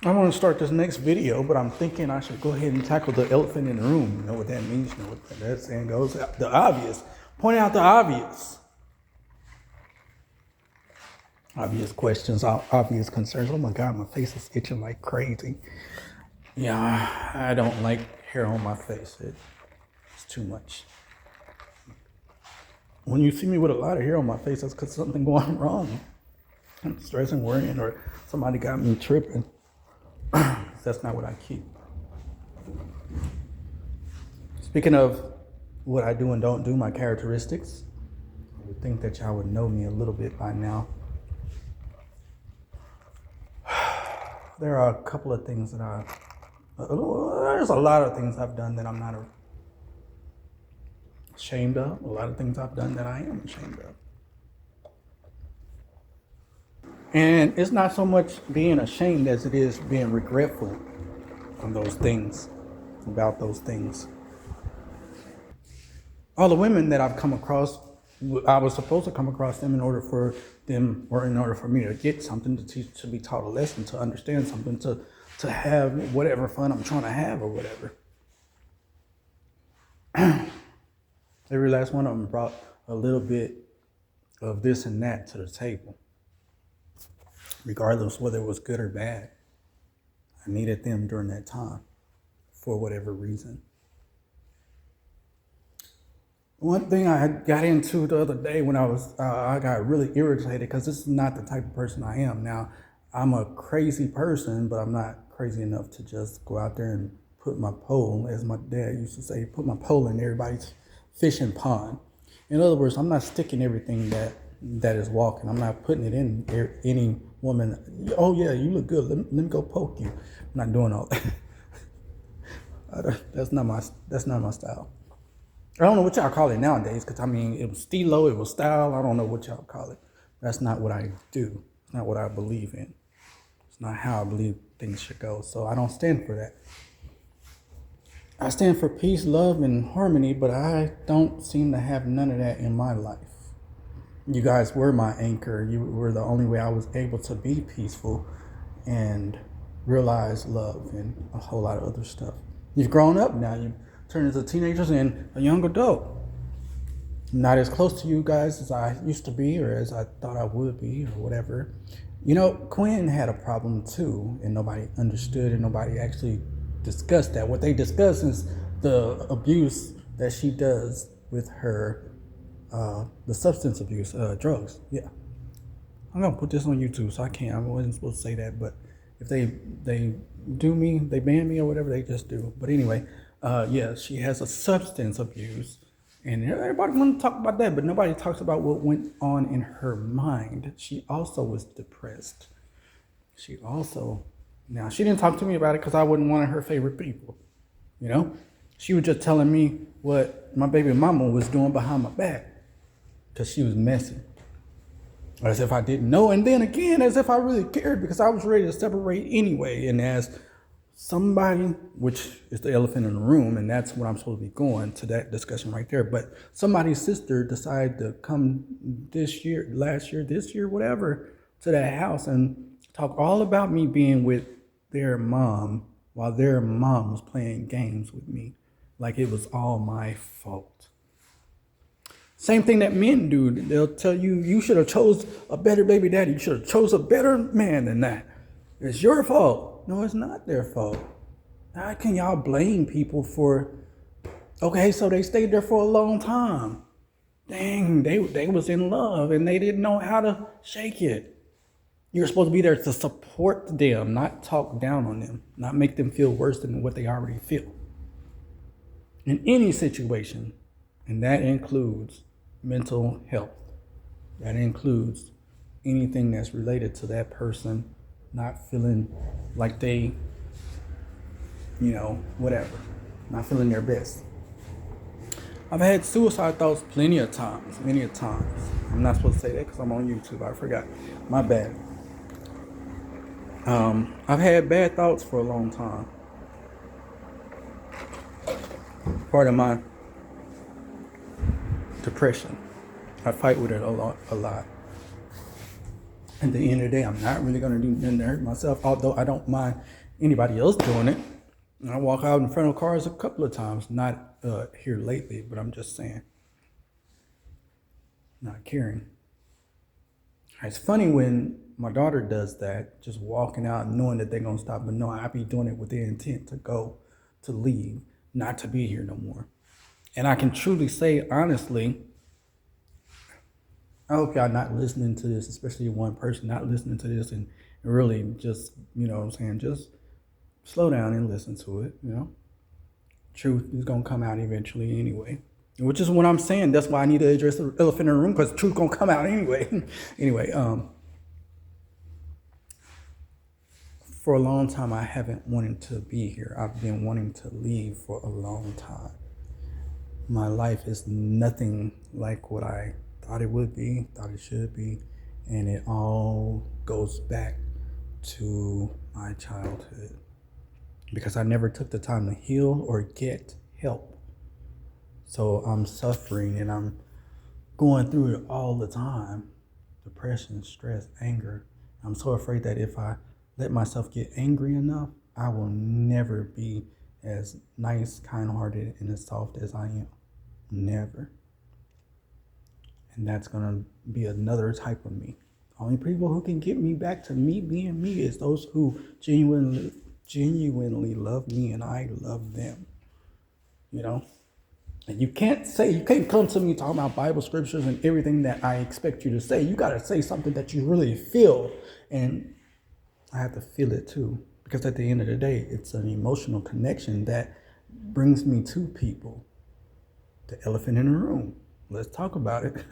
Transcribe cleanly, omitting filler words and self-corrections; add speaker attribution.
Speaker 1: I want to start this next video, but I'm thinking I should go ahead and tackle the elephant in the room. You know what that means? You know what that saying goes? The obvious. Point out the obvious. Obvious questions, obvious concerns. Oh my God, my face is itching like crazy. Yeah, I don't like hair on my face. It's too much. When you see me with a lot of hair on my face, that's because something going wrong. I'm stressing, worrying, or somebody got me tripping. That's not what I keep. Speaking of what I do and don't do, my characteristics, I would think that y'all would know me a little bit by now. There are a couple of things that there's a lot of things I've done that I'm not ashamed of. A lot of things I've done that I am ashamed of. And it's not so much being ashamed as it is being regretful of those things, about those things. All the women that I've come across, I was supposed to come across them in order for them, or in order for me to get something, to teach, to be taught a lesson, to understand something, to have whatever fun I'm trying to have or whatever. Every last one of them brought a little bit of this and that to the table, regardless whether it was good or bad. I needed them during that time for whatever reason. One thing I got into the other day when I got really irritated, because this is not the type of person I am. Now, I'm a crazy person, but I'm not crazy enough to just go out there and put my pole, as my dad used to say, put my pole in everybody's fishing pond. In other words, I'm not sticking everything that is walking. I'm not putting it in any woman. Oh yeah, you look good. Let me go poke you. I'm not doing all that. That's not my style. I don't know what y'all call it nowadays, because I mean, it was stilo, it was style. I don't know what y'all call it. That's not what I do. It's not what I believe in. It's not how I believe things should go. So I don't stand for that. I stand for peace, love, and harmony, but I don't seem to have none of that in my life. You guys were my anchor. You were the only way I was able to be peaceful and realize love and a whole lot of other stuff. You've grown up now. You turned into teenagers and a young adult. I'm not as close to you guys as I used to be, or as I thought I would be, or whatever. You know, Quinn had a problem too, and nobody understood, and nobody actually discussed that. What they discuss is the abuse that she does with her, the substance abuse, drugs. Yeah, I'm gonna put this on YouTube, so I wasn't supposed to say that, but if they do me, they ban me or whatever, they just do. But anyway, yeah, she has a substance abuse, and everybody want to talk about that, but nobody talks about what went on in her mind. She also was depressed. Now, she didn't talk to me about it because I wasn't one of her favorite people, you know? She was just telling me what my baby mama was doing behind my back, because she was messy. As if I didn't know, and then again, as if I really cared, because I was ready to separate anyway. And as somebody, which is the elephant in the room, and that's what I'm supposed to be going to, that discussion right there, but somebody's sister decided to come this year, whatever, to that house and talk all about me being with their mom while their mom was playing games with me, like it was all my fault. Same thing that men do. They'll tell you, you should have chose a better baby daddy. You should have chose a better man than that. It's your fault. No, it's not their fault. How can y'all blame people for, okay, so they stayed there for a long time. Dang, they was in love and they didn't know how to shake it. You're supposed to be there to support them, not talk down on them, not make them feel worse than what they already feel. In any situation, and that includes mental health. That includes anything that's related to that person not feeling like they, whatever, not feeling their best. I've had suicide thoughts many a times. I'm not supposed to say that because I'm on YouTube. I forgot. My bad. I've had bad thoughts for a long time. Part of my depression. I fight with it a lot. At the end of the day, I'm not really gonna do nothing to hurt myself, although I don't mind anybody else doing it. I walk out in front of cars a couple of times, not here lately, but I'm just saying, not caring. It's funny when my daughter does that, just walking out and knowing that they're gonna stop, but no, I be doing it with the intent to go, to leave, not to be here no more. And I can truly say, honestly, I hope y'all not listening to this, especially one person not listening to this and really just, you know what I'm saying, just slow down and listen to it, you know. Truth is gonna come out eventually anyway. Which is what I'm saying. That's why I need to address the elephant in the room, because the truth gonna come out anyway. Anyway, for a long time I haven't wanted to be here. I've been wanting to leave for a long time. My life is nothing like what I thought it would be, thought it should be, and it all goes back to my childhood because I never took the time to heal or get help. So I'm suffering and I'm going through it all the time. Depression, stress, anger. I'm so afraid that if I let myself get angry enough, I will never be as nice, kind-hearted, and as soft as I am. Never. And that's gonna be another type of me. Only people who can get me back to me being me is those who genuinely love me and I love them. You know? And you can't come to me talking about Bible scriptures and everything that I expect you to say. You gotta say something that you really feel. And I have to feel it too. Because at the end of the day, it's an emotional connection that brings me to people. The elephant in the room. Let's talk about it.